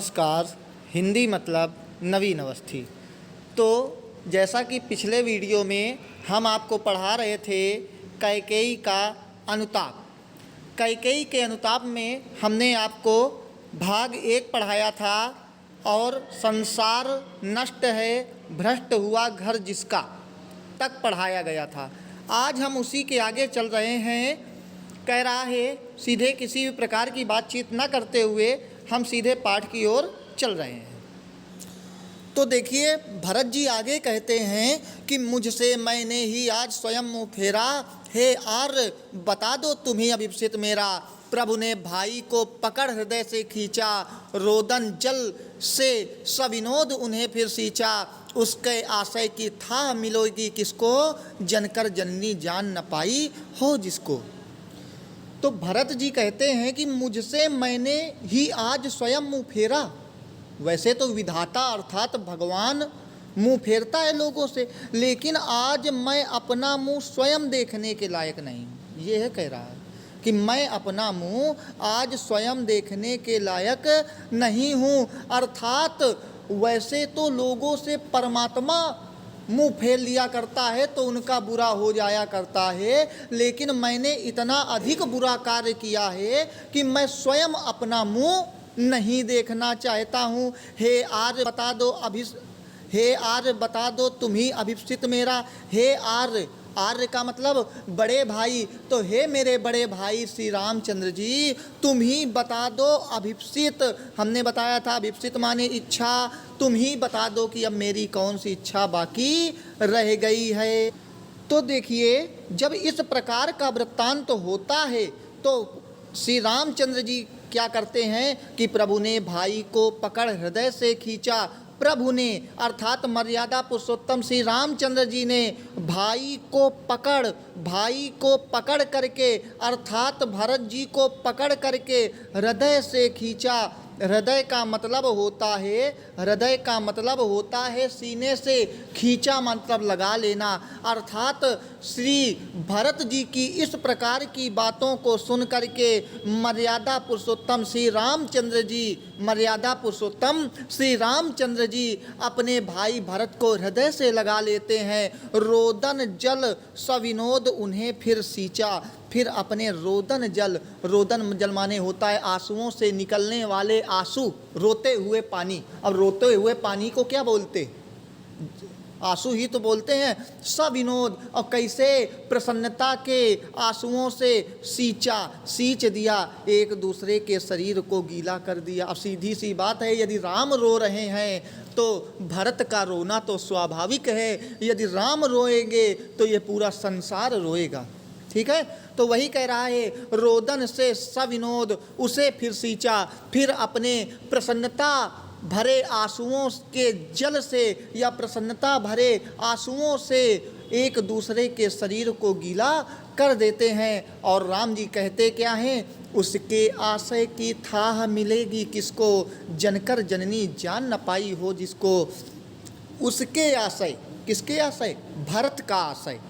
नमस्कार। हिंदी मतलब नवीन अवस्थी। तो जैसा कि पिछले वीडियो में हम आपको पढ़ा रहे थे कैकेयी का अनुताप। कैकेयी के अनुताप में हमने आपको भाग 1 पढ़ाया था और संसार नष्ट है भ्रष्ट हुआ घर जिसका तक पढ़ाया गया था। आज हम उसी के आगे चल रहे हैं। कह रहा है सीधे किसी भी प्रकार की बातचीत न करते हुए हम सीधे पाठ की ओर चल रहे हैं। तो देखिए भरत जी आगे कहते हैं कि मुझसे मैंने ही आज स्वयं मुँह फेरा, हे आर्य बता दो तुम्ही अभिप्सित मेरा। प्रभु ने भाई को पकड़ हृदय से खींचा, रोदन जल से सविनोद उन्हें फिर सींचा। उसके आशय की था मिलोगी किसको, जनकर जननी जान न पाई हो जिसको। तो भरत जी कहते हैं कि मुझसे मैंने ही आज स्वयं मुँह फेरा। वैसे तो विधाता अर्थात भगवान मुँह फेरता है लोगों से, लेकिन आज मैं अपना मुँह स्वयं देखने के लायक नहीं हूँ। ये है कह रहा है कि मैं अपना मुँह आज स्वयं देखने के लायक नहीं हूँ। अर्थात वैसे तो लोगों से परमात्मा मुँह फेर लिया करता है तो उनका बुरा हो जाया करता है, लेकिन मैंने इतना अधिक बुरा कार्य किया है कि मैं स्वयं अपना मुँह नहीं देखना चाहता हूँ। हे आर्य बता दो तुम ही अभिप्सित मेरा। हे आर्य, आर्य का मतलब बड़े भाई, तो हे मेरे बड़े भाई श्री रामचंद्र जी तुम ही बता दो अभिप्सित। हमने बताया था अभिप्सित माने इच्छा। तुम ही बता दो कि अब मेरी कौन सी इच्छा बाकी रह गई है। तो देखिए जब इस प्रकार का वृत्तांत होता है तो श्री रामचंद्र जी क्या करते हैं कि प्रभु ने भाई को पकड़ हृदय से खींचा। प्रभु ने अर्थात मर्यादा पुरुषोत्तम श्री रामचंद्र जी ने भाई को पकड़ करके अर्थात भरत जी को पकड़ करके हृदय से खींचा। हृदय का मतलब होता है सीने से खींचा मतलब लगा लेना। अर्थात श्री भरत जी की इस प्रकार की बातों को सुन करके मर्यादा पुरुषोत्तम श्री रामचंद्र जी अपने भाई भरत को हृदय से लगा लेते हैं। रोदन जल सविनोद उन्हें फिर सींचा। फिर अपने रोदन जल माने होता है आंसुओं से निकलने वाले आंसू, रोते हुए पानी। अब रोते हुए पानी को क्या बोलते, आंसू ही तो बोलते हैं। सविनोद, और कैसे प्रसन्नता के आंसुओं से सींच दिया, एक दूसरे के शरीर को गीला कर दिया। अब सीधी सी बात है, यदि राम रो रहे हैं तो भरत का रोना तो स्वाभाविक है। यदि राम रोएंगे तो ये पूरा संसार रोएगा। ठीक है, तो वही कह रहा है रोदन से सविनोद उसे फिर सींचा। फिर अपने प्रसन्नता भरे आंसुओं के जल से या प्रसन्नता भरे आंसुओं से एक दूसरे के शरीर को गीला कर देते हैं। और राम जी कहते क्या हैं, उसके आशय की थाह मिलेगी किसको, जनकर जननी जान न पाई हो जिसको। उसके आशय, किसके आशय, भरत का आशय।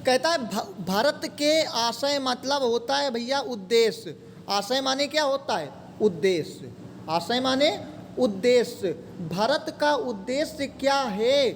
कहता है भारत के आशय मतलब होता है भैया उद्देश्य। आशय माने क्या होता है, उद्देश्य। आशय माने उद्देश्य। भारत का उद्देश्य क्या है,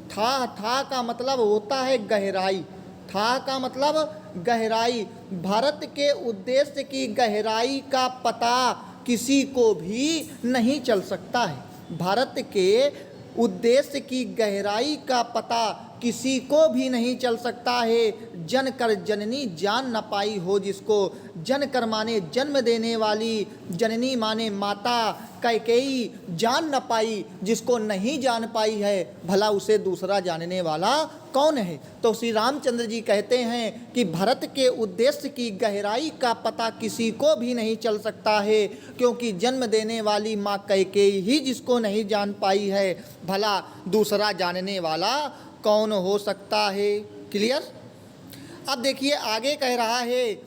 था का मतलब होता है गहराई। था का मतलब गहराई। भारत के उद्देश्य की गहराई का पता किसी को भी नहीं चल सकता है। भारत के उद्देश्य की गहराई का पता किसी को भी नहीं चल सकता है। जन कर जननी जान न पाई हो जिसको। जन कर माने जन्म देने वाली, जननी माने माता कैकेयी जान न पाई, जिसको नहीं जान पाई है भला उसे दूसरा जानने वाला कौन है। तो श्री रामचंद्र जी कहते हैं कि भरत के उद्देश्य की गहराई का पता किसी को भी नहीं चल सकता है, क्योंकि जन्म देने वाली माँ कैकेयी ही जिसको नहीं जान पाई है भला दूसरा जानने वाला कौन हो सकता है। क्लियर। अब देखिए आगे कह रहा है,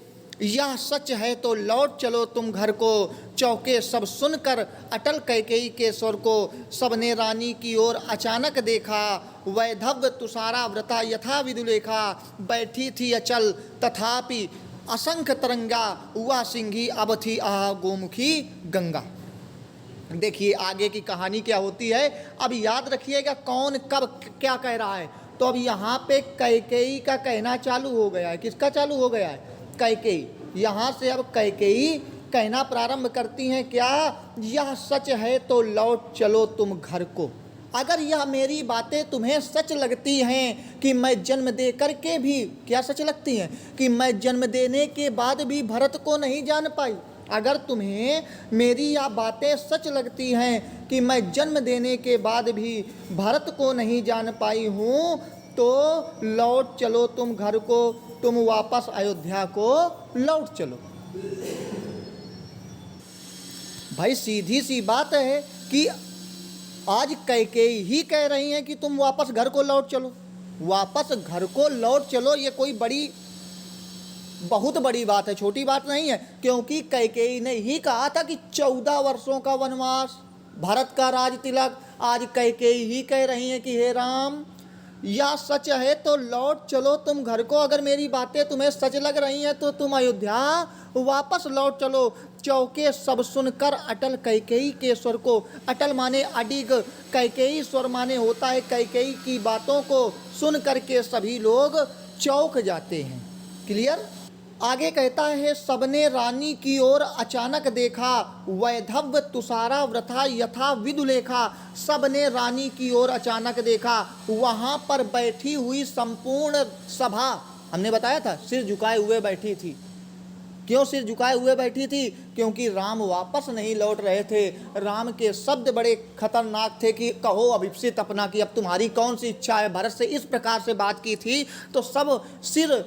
यह सच है तो लौट चलो तुम घर को। चौके सब सुनकर अटल कैकेयी के स्वर को। सबने रानी की ओर अचानक देखा, वैधव्य तुषारा व्रता यथा विदुलेखा। बैठी थी अचल तथापि असंख्य तरंगा, हुआ सिंही अब थी आह गोमुखी गंगा। देखिए आगे की कहानी क्या होती है, अब याद रखिएगा कौन कब क्या कह रहा है। तो अब यहाँ पे कैकेयी का कहना चालू हो गया है। किसका चालू हो गया है? कैकेयी। यहाँ से अब कैकेयी कहना प्रारंभ करती हैं, क्या? यह सच है तो लौट चलो तुम घर को। अगर यह मेरी बातें तुम्हें सच लगती हैं कि मैं जन्म दे करके भी, क्या सच लगती हैं? कि मैं जन्म देने के बाद भी भरत को नहीं जान पाई। अगर तुम्हें मेरी यह बातें सच लगती हैं कि मैं जन्म देने के बाद भी भरत को नहीं जान पाई हूँ, तो लौट चलो तुम घर को, तुम वापस अयोध्या को लौट चलो। भाई सीधी सी बात है कि आज कैकेयी ही कह रही हैं कि तुम वापस घर को लौट चलो। वापस घर को लौट चलो, ये कोई बहुत बड़ी बात है, छोटी बात नहीं है। क्योंकि कैकेयी ने ही कहा था कि 14 वर्षों का वनवास, भरत का राज तिलक। आज कैकेयी ही कह रही हैं कि हे राम, या सच है तो लौट चलो तुम घर को। अगर मेरी बातें तुम्हें सच लग रही हैं तो तुम अयोध्या वापस लौट चलो। चौके सब सुनकर अटल कैकेयी के स्वर को, अटल माने अडिग, कैकेयी स्वर माने होता है कैकेयी की बातों को सुन करके सभी लोग चौंक जाते हैं। क्लियर? आगे कहता है, सबने रानी की ओर अचानक देखा, वैधव्य तुषारा व्रथा यथा विदुलेखा। सबने रानी की ओर अचानक देखा, वहाँ पर बैठी हुई संपूर्ण सभा, हमने बताया था सिर झुकाए हुए बैठी थी। क्यों सिर झुकाए हुए बैठी थी? क्योंकि राम वापस नहीं लौट रहे थे। राम के शब्द बड़े खतरनाक थे कि कहो अभिप्सित अपना, कि अब तुम्हारी कौन सी इच्छा है। भरत से इस प्रकार से बात की थी तो सब सिर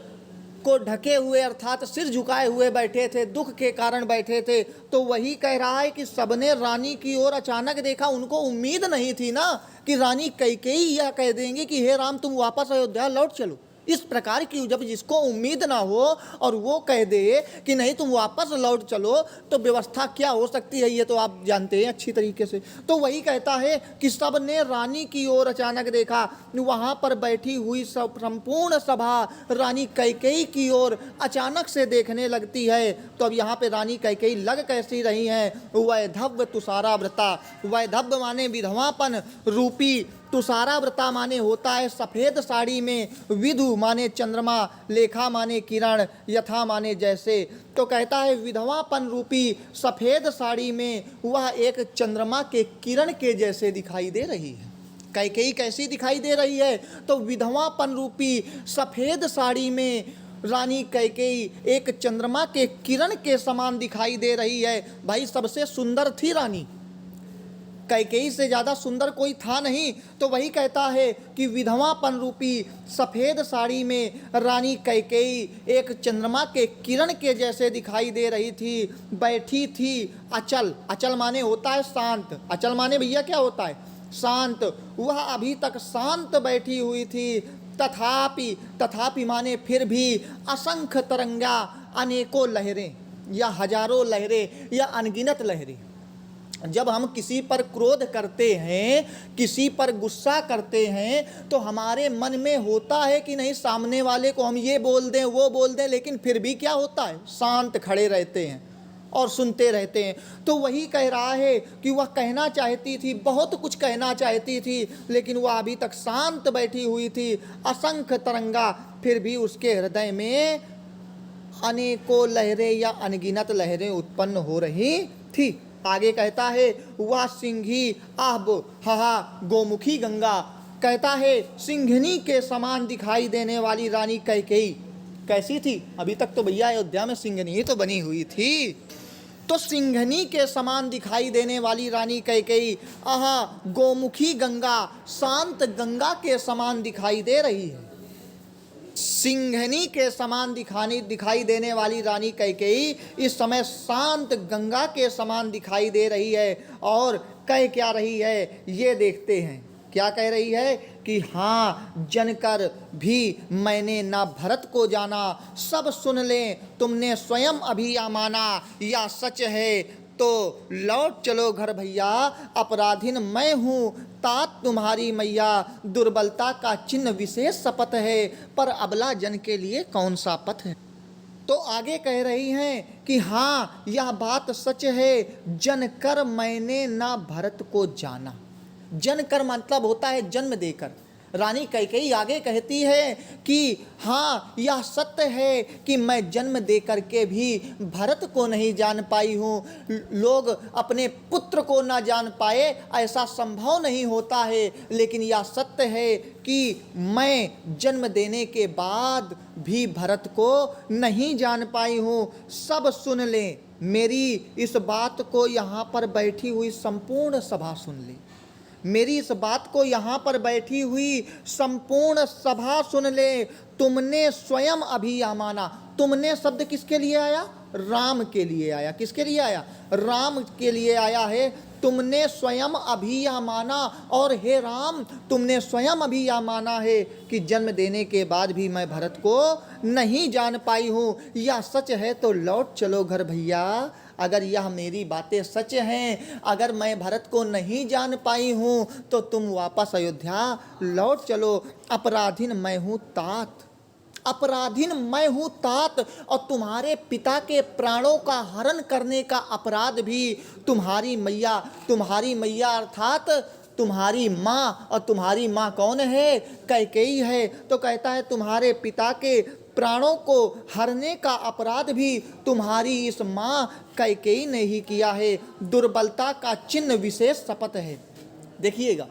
को ढके हुए अर्थात सिर झुकाए हुए बैठे थे, दुख के कारण बैठे थे। तो वही कह रहा है कि सबने रानी की ओर अचानक देखा। उनको उम्मीद नहीं थी ना कि रानी कैकेयी यह कह देंगी कि हे राम तुम वापस अयोध्या लौट चलो। इस प्रकार की जब जिसको उम्मीद ना हो और वो कह दे कि नहीं तुम वापस लौट चलो, तो व्यवस्था क्या हो सकती है, ये तो आप जानते हैं अच्छी तरीके से। तो वही कहता है कि सब ने रानी की ओर अचानक देखा, वहाँ पर बैठी हुई संपूर्ण सभा रानी कैकेयी की ओर अचानक से देखने लगती है। तो अब यहाँ पे रानी कैकेयी लग कैसी रही हैं? वैधव्य तुषारा व्रता। वैधव्य माने विधवापन रूपी, तुषारा व्रता माने होता है सफ़ेद साड़ी में, विधु माने चंद्रमा, लेखा माने किरण, यथा माने जैसे। तो कहता है विधवापन रूपी सफ़ेद साड़ी में वह एक चंद्रमा के किरण के जैसे दिखाई दे रही है। कैकेयी कैसी दिखाई दे रही है? तो विधवापन रूपी सफ़ेद साड़ी में रानी कैकेयी एक चंद्रमा के किरण के समान दिखाई दे रही है। भाई सबसे सुंदर थी रानी, कैकेयी से ज़्यादा सुंदर कोई था नहीं। तो वही कहता है कि विधवापन रूपी सफ़ेद साड़ी में रानी कैकेयी एक चंद्रमा के किरण के जैसे दिखाई दे रही थी। बैठी थी अचल, अचल माने होता है शांत, अचल माने भैया क्या होता है? शांत। वह अभी तक शांत बैठी हुई थी। तथापि, तथापि माने फिर भी, असंख्य तरंगा, अनेकों लहरें या हजारों लहरें या अनगिनत लहरें। जब हम किसी पर क्रोध करते हैं, किसी पर गुस्सा करते हैं, तो हमारे मन में होता है कि नहीं सामने वाले को हम ये बोल दें वो बोल दें, लेकिन फिर भी क्या होता है? शांत खड़े रहते हैं और सुनते रहते हैं। तो वही कह रहा है कि वह कहना चाहती थी, बहुत कुछ कहना चाहती थी, लेकिन वह अभी तक शांत बैठी हुई थी। असंख्य तरंगा, फिर भी उसके हृदय में अनेकों लहरें या अनगिनत लहरें उत्पन्न हो रही थी। आगे कहता है वह सिंही आहब हाहा गोमुखी गंगा। कहता है सिंघनी के समान दिखाई देने वाली रानी कैकेयी कैसी थी? अभी तक तो भैया अयोध्या में सिंघनी ही तो बनी हुई थी। तो सिंघनी के समान दिखाई देने वाली रानी कैकेयी आहा गोमुखी गंगा, शांत गंगा के समान दिखाई दे रही है। सिंघनी के समान दिखाई देने वाली रानी कैकेयी इस समय शांत गंगा के समान दिखाई दे रही है। और कह क्या रही है ये देखते हैं। क्या कह रही है कि हाँ जनकर भी मैंने ना भरत को जाना, सब सुन लें तुमने स्वयं अभी या माना, या सच है तो लौट चलो घर भैया, अपराधीन मैं हूँ तात तुम्हारी मैया, दुर्बलता का चिन्ह विशेष शपथ है, पर अबला जन के लिए कौन सा पथ है। तो आगे कह रही हैं कि हाँ यह बात सच है, जन कर मैंने ना भरत को जाना। जन कर मतलब होता है जन्म देकर। रानी कैकेयी आगे कहती है कि हाँ यह सत्य है कि मैं जन्म दे करके भी भरत को नहीं जान पाई हूँ। लोग अपने पुत्र को ना जान पाए ऐसा संभव नहीं होता है, लेकिन यह सत्य है कि मैं जन्म देने के बाद भी भरत को नहीं जान पाई हूँ। सब सुन लें, मेरी इस बात को यहाँ पर बैठी हुई संपूर्ण सभा सुन ले। मेरी इस बात को यहाँ पर बैठी हुई संपूर्ण सभा सुन ले। तुमने स्वयं अभी यह माना। तुमने शब्द किसके लिए आया? राम के लिए आया। किसके लिए आया? राम के लिए आया है। तुमने स्वयं अभी यह माना, और हे राम तुमने स्वयं अभी यह माना है कि जन्म देने के बाद भी मैं भरत को नहीं जान पाई हूँ। यह सच है तो लौट चलो घर भैया। अगर यह मेरी बातें सच हैं, अगर मैं भरत को नहीं जान पाई हूँ, तो तुम वापस अयोध्या लौट चलो। अपराधीन मैं हूँ तात, अपराधीन मैं हूँ तात, और तुम्हारे पिता के प्राणों का हरण करने का अपराध भी तुम्हारी मैया अर्थात तुम्हारी माँ। और तुम्हारी माँ कौन है? कैकेयी है। तो कहता है तुम्हारे पिता के प्राणों को हरने का अपराध भी तुम्हारी इस माँ कैकेयी ने ही किया है। दुर्बलता का चिन्ह विशेष शपथ है। देखिएगा,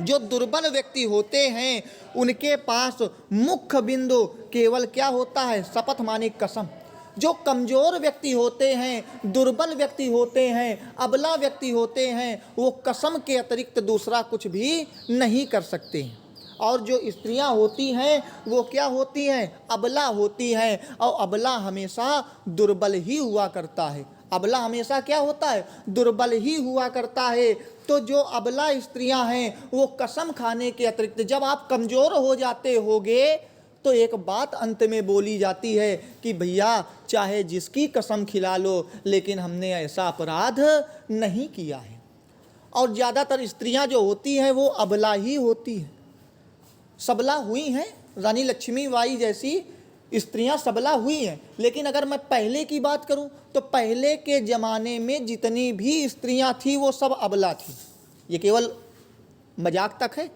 जो दुर्बल व्यक्ति होते हैं उनके पास मुख्य बिंदु केवल क्या होता है? शपथ माने कसम। जो कमजोर व्यक्ति होते हैं, दुर्बल व्यक्ति होते हैं, अबला व्यक्ति होते हैं, वो कसम के अतिरिक्त दूसरा कुछ भी नहीं कर सकते हैं। और जो स्त्रियां होती हैं वो क्या होती हैं? अबला होती हैं। और अबला हमेशा दुर्बल ही हुआ करता है। अबला हमेशा क्या होता है? दुर्बल ही हुआ करता है। तो जो अबला स्त्रियां हैं वो कसम खाने के अतिरिक्त, जब आप कमज़ोर हो जाते होगे तो एक बात अंत में बोली जाती है कि भैया चाहे जिसकी कसम खिला लो, लेकिन हमने ऐसा अपराध नहीं किया है। और ज़्यादातर स्त्रियां जो होती हैं वो अबला ही होती हैं, सबला हुई हैं। रानी लक्ष्मीबाई जैसी स्त्रियां सबला हुई हैं। लेकिन अगर मैं पहले की बात करूं तो पहले के ज़माने में जितनी भी स्त्रियां थी वो सब अबला थी। ये केवल मजाक तक है,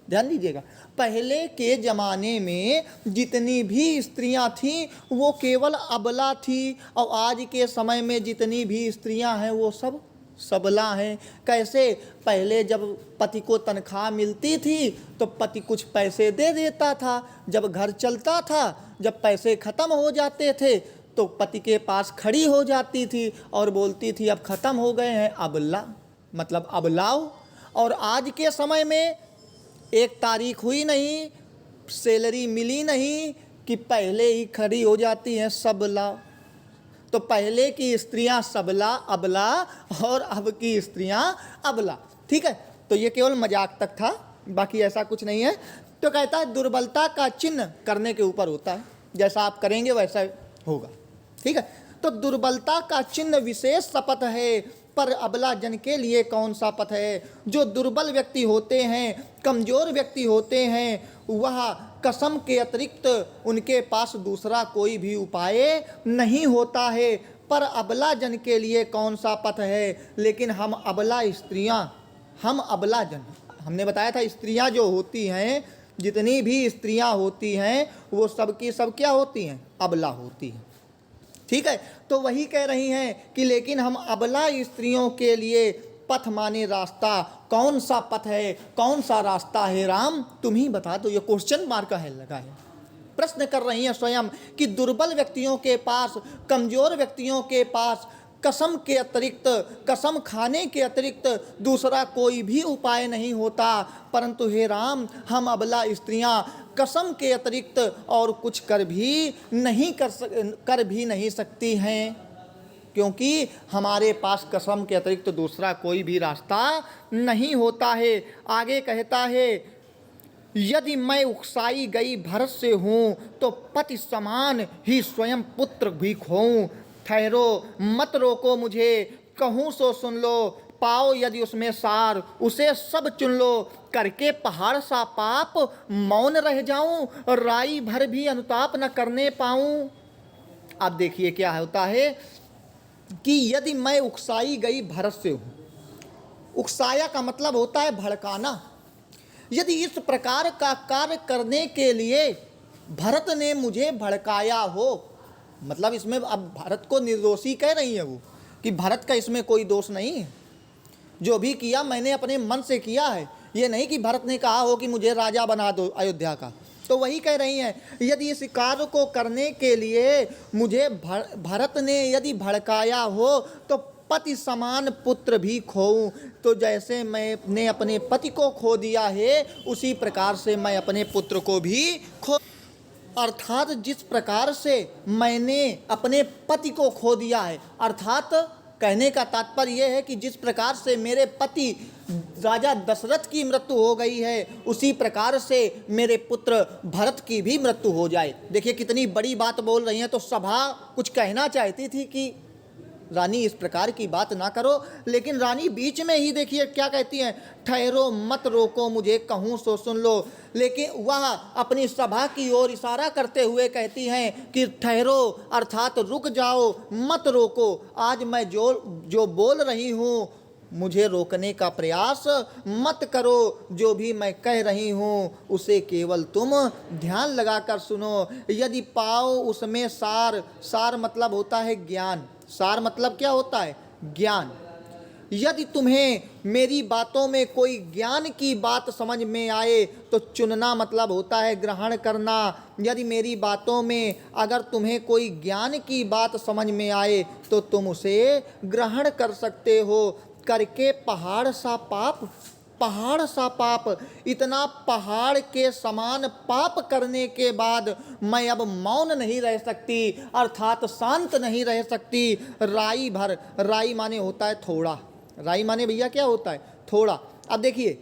ध्यान दीजिएगा। पहले के ज़माने में जितनी भी स्त्रियां थीं वो केवल अबला थी, और आज के समय में जितनी भी स्त्रियां हैं वो सब सबला हैं। कैसे? पहले जब पति को तनख्वाह मिलती थी तो पति कुछ पैसे दे देता था, जब घर चलता था, जब पैसे ख़त्म हो जाते थे तो पति के पास खड़ी हो जाती थी और बोलती थी अब ख़त्म हो गए हैं, अबला मतलब अबलाओ। और आज के समय में एक तारीख हुई नहीं, सैलरी मिली नहीं कि पहले ही खड़ी हो जाती हैं सबला। तो पहले की स्त्रियां सबला अबला और अब की स्त्रियां अबला। ठीक है, तो ये केवल मजाक तक था, बाकी ऐसा कुछ नहीं है। तो कहता है दुर्बलता का चिन्ह करने के ऊपर होता है, जैसा आप करेंगे वैसा होगा। ठीक है, तो दुर्बलता का चिन्ह विशेष शपथ है, पर अबला जन के लिए कौन सा पथ है? जो दुर्बल व्यक्ति होते हैं, कमज़ोर व्यक्ति होते हैं, वह कसम के अतिरिक्त उनके पास दूसरा कोई भी उपाय नहीं होता है। पर अबला जन के लिए कौन सा पथ है? लेकिन हम अबला स्त्रियां, हम अबला जन, हमने बताया था स्त्रियां जो होती हैं, जितनी भी स्त्रियां होती हैं वो सब की सब क्या होती हैं? अबला होती हैं। ठीक है, तो वही कह रही हैं कि लेकिन हम अबला स्त्रियों के लिए पथ माने रास्ता, कौन सा पथ है, कौन सा रास्ता है राम, तुम ही बता दो। ये क्वेश्चन मार्क है लगा है, प्रश्न कर रही हैं स्वयं कि दुर्बल व्यक्तियों के पास, कमजोर व्यक्तियों के पास कसम के अतिरिक्त, कसम खाने के अतिरिक्त दूसरा कोई भी उपाय नहीं होता। परंतु हे राम, हम अबला स्त्रियां कसम के अतिरिक्त और कुछ कर भी नहीं सकती हैं, क्योंकि हमारे पास कसम के अतिरिक्त दूसरा कोई भी रास्ता नहीं होता है। आगे कहता है यदि मैं उकसाई गई भरत से हूँ तो पति समान ही स्वयं पुत्र भी खोऊं। ठहरो मत रोको मुझे, कहूँ सो सुन लो, पाओ यदि उसमें सार उसे सब चुन लो। करके पहाड़ सा पाप मौन रह जाऊं, राई भर भी अनुताप न करने पाऊं। अब देखिए क्या होता है कि यदि मैं उकसाई गई भरत से हूँ, उकसाया का मतलब होता है भड़काना। यदि इस प्रकार का कार्य करने के लिए भरत ने मुझे भड़काया हो, मतलब इसमें अब भरत को निर्दोषी कह रही है वो, कि भरत का इसमें कोई दोष नहीं है, जो भी किया मैंने अपने मन से किया है। ये नहीं कि भरत ने कहा हो कि मुझे राजा बना दो अयोध्या का। तो वही कह रही हैं, यदि इस कार्य को करने के लिए मुझे भरत ने यदि भड़काया हो तो पति समान पुत्र भी खोऊं। तो जैसे मैंने अपने पति को खो दिया है, उसी प्रकार से मैं अपने पुत्र को भी खो, अर्थात जिस प्रकार से मैंने अपने पति को खो दिया है, अर्थात कहने का तात्पर्य यह है कि जिस प्रकार से मेरे पति राजा दशरथ की मृत्यु हो गई है, उसी प्रकार से मेरे पुत्र भरत की भी मृत्यु हो जाए। देखिए कितनी बड़ी बात बोल रही हैं। तो सभा कुछ कहना चाहती थी कि रानी इस प्रकार की बात ना करो, लेकिन रानी बीच में ही देखिए क्या कहती हैं, ठहरो मत रोको मुझे कहूँ सो सुन लो। लेकिन वह अपनी सभा की ओर इशारा करते हुए कहती हैं कि ठहरो अर्थात रुक जाओ, मत रोको। आज मैं जो बोल रही हूँ मुझे रोकने का प्रयास मत करो, जो भी मैं कह रही हूँ उसे केवल तुम ध्यान लगाकर सुनो। यदि पाओ उसमें सार, सार मतलब होता है ज्ञान, सार मतलब क्या होता है, ज्ञान। यदि तुम्हें मेरी बातों में कोई ज्ञान की बात समझ में आए तो चुनना मतलब होता है ग्रहण करना। यदि मेरी बातों में अगर तुम्हें कोई ज्ञान की बात समझ में आए तो तुम उसे ग्रहण कर सकते हो। करके पहाड़ सा पाप, पहाड़ सा पाप, इतना पहाड़ के समान पाप करने के बाद मैं अब मौन नहीं रह सकती, अर्थात शांत नहीं रह सकती। राई भर, राई माने होता है थोड़ा, राई माने भैया क्या होता है, थोड़ा। अब देखिए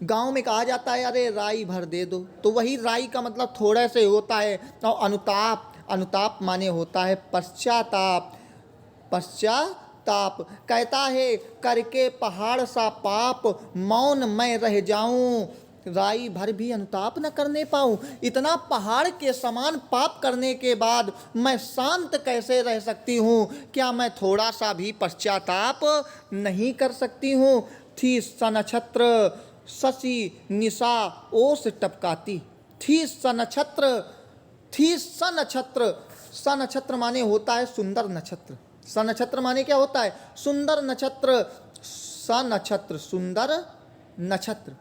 गांव में कहा जाता है अरे राई भर दे दो, तो वही राई का मतलब थोड़े से होता है। और अनुताप, अनुताप माने होता है पश्चाताप, पश्चाताप। कहता है करके पहाड़ सा पाप मौन मैं रह जाऊं, राई भर भी अनुताप न करने पाऊं। इतना पहाड़ के समान पाप करने के बाद मैं शांत कैसे रह सकती हूँ? क्या मैं थोड़ा सा भी पश्चाताप नहीं कर सकती हूँ? थी सनक्षत्र शशि निशा ओस टपकाती, थी सनक्षत्र, थी सनक्षत्र, सनक्षत्र माने होता है सुंदर नक्षत्र, सनक्षत्र माने क्या होता है, सुंदर नक्षत्र, सनक्षत्र सुंदर नक्षत्र,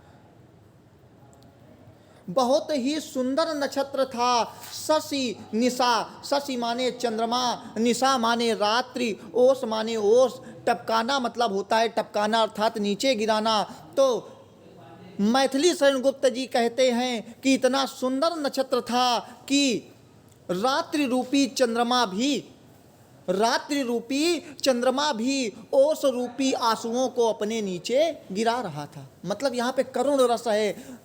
बहुत ही सुंदर नक्षत्र था। शशि निशा, शशि माने चंद्रमा, निशा माने रात्रि, ओस माने ओस, टपकाना मतलब होता है टपकाना अर्थात नीचे गिराना। तो मैथिली शरण गुप्त जी कहते हैं कि इतना सुंदर नक्षत्र था कि रात्रि रूपी चंद्रमा भी, रात्रि रूपी चंद्रमा भी ओस रूपी आंसुओं को अपने नीचे गिरा रहा था। मतलब यहाँ पे करुण रस है।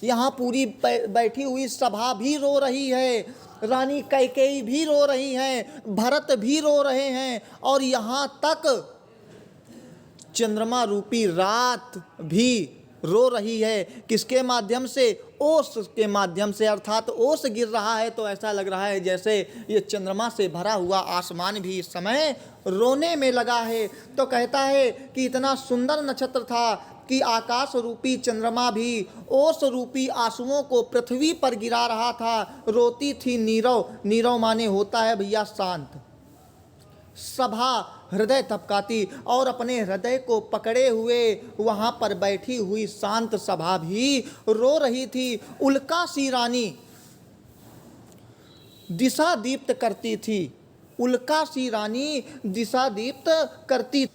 यहाँ पूरी बैठी हुई सभा भी रो रही है, रानी कैकेयी भी रो रही हैं, भरत भी रो रहे हैं, और यहाँ तक चंद्रमा रूपी रात भी रो रही है। किसके माध्यम से? ओस के माध्यम से, अर्थात ओस गिर रहा है तो ऐसा लग रहा है जैसे ये चंद्रमा से भरा हुआ आसमान भी इस समय रोने में लगा है। तो कहता है कि इतना सुंदर नक्षत्र था कि आकाश रूपी चंद्रमा भी ओस रूपी आंसुओं को पृथ्वी पर गिरा रहा था। रोती थी नीरव, नीरव माने होता है भैया शांत। सभा हृदय थपकाती, और अपने हृदय को पकड़े हुए वहाँ पर बैठी हुई शांत सभा भी रो रही थी। उल्का सी रानी दिशा दीप्त करती थी, उल्का सी रानी दिशा दीप्त करती।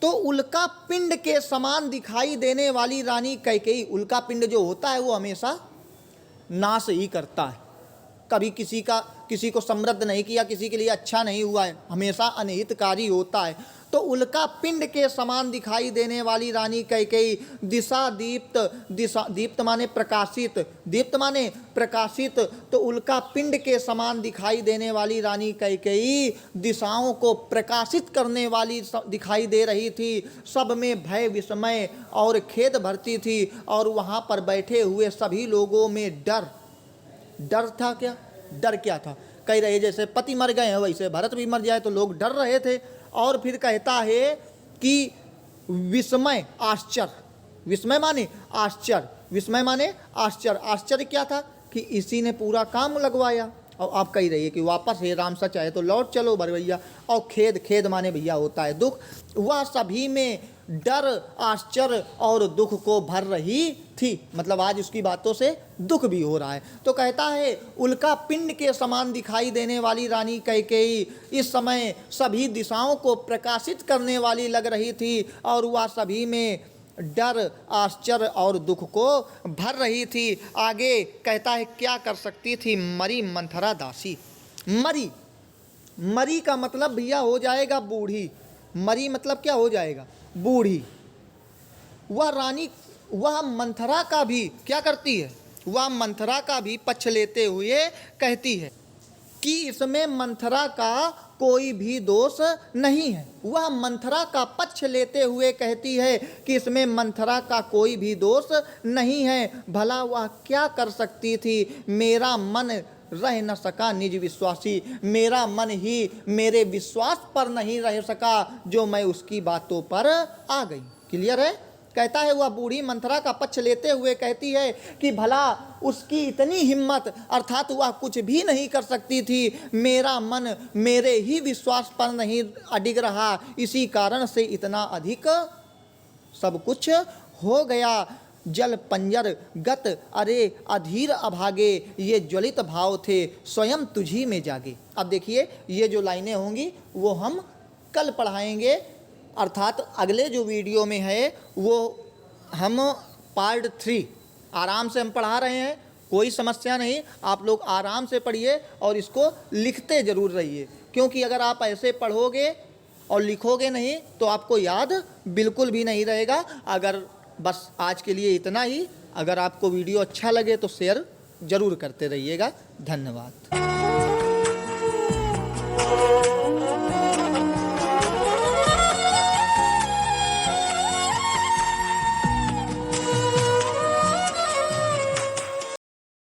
तो उल्का पिंड के समान दिखाई देने वाली रानी कैकेयी, उल्का पिंड जो होता है वो हमेशा नाश ही करता है, कभी किसी को समृद्ध नहीं किया, किसी के लिए अच्छा नहीं हुआ है, हमेशा अनहितकारी होता है। तो उल्का पिंड के समान दिखाई देने वाली रानी कैकेयी दिशा दीप्त, दिशा दीप्त माने प्रकाशित, दीप्त माने प्रकाशित, तो उल्का पिंड के समान दिखाई देने वाली रानी कैकेयी दिशाओं को प्रकाशित करने वाली दिखाई दे रही थी। सब में भय विस्मय और खेद भरती थी, और वहाँ पर बैठे हुए सभी लोगों में डर, डर था। क्या डर क्या था? कह रहे जैसे पति मर गए हैं वैसे भरत भी मर जाए, तो लोग डर रहे थे। और फिर कहता है कि विस्मय आश्चर्य, विस्मय माने आश्चर्य, विस्मय माने आश्चर्य। आश्चर्य क्या था कि इसी ने पूरा काम लगवाया। और आप कह रही है कि वापस हे राम सच है तो लौट चलो भैया। और खेद, खेद माने भैया होता है दुख। वह सभी में डर, आश्चर्य और दुख को भर रही थी। मतलब आज उसकी बातों से दुख भी हो रहा है। तो कहता है उल्का पिंड के समान दिखाई देने वाली रानी कैकेयी इस समय सभी दिशाओं को प्रकाशित करने वाली लग रही थी, और वह सभी में डर, आश्चर्य और दुख को भर रही थी। आगे कहता है क्या कर सकती थी मरी मंथरा दासी। मरी, मरी का मतलब भैया हो जाएगा बूढ़ी। मरी मतलब क्या हो जाएगा? बूढ़ी। वह रानी, वह मंथरा का भी क्या करती है? वह मंथरा का भी पक्ष लेते हुए कहती है कि इसमें मंथरा का कोई भी दोष नहीं है। वह मंथरा का पक्ष लेते हुए कहती है कि इसमें मंथरा का कोई भी दोष नहीं है। भला वह क्या कर सकती थी? मेरा मन रह न सका निज विश्वासी, मेरा मन ही मेरे विश्वास पर नहीं रह सका जो मैं उसकी बातों पर आ गई। क्लियर है? कहता है वह बूढ़ी मंथरा का पक्ष लेते हुए कहती है कि भला उसकी इतनी हिम्मत, अर्थात वह कुछ भी नहीं कर सकती थी। मेरा मन मेरे ही विश्वास पर नहीं अडिग रहा, इसी कारण से इतना अधिक सब कुछ हो गया। जल पंजर गत अरे अधीर अभागे, ये ज्वलित भाव थे स्वयं तुझी में जागे। अब देखिए ये जो लाइनें होंगी वो हम कल पढ़ाएंगे, अर्थात अगले जो वीडियो में है वो हम पार्ट 3 आराम से हम पढ़ा रहे हैं। कोई समस्या नहीं, आप लोग आराम से पढ़िए और इसको लिखते ज़रूर रहिए, क्योंकि अगर आप ऐसे पढ़ोगे और लिखोगे नहीं तो आपको याद बिल्कुल भी नहीं रहेगा। अगर बस आज के लिए इतना ही। अगर आपको वीडियो अच्छा लगे तो शेयर ज़रूर करते रहिएगा। धन्यवाद।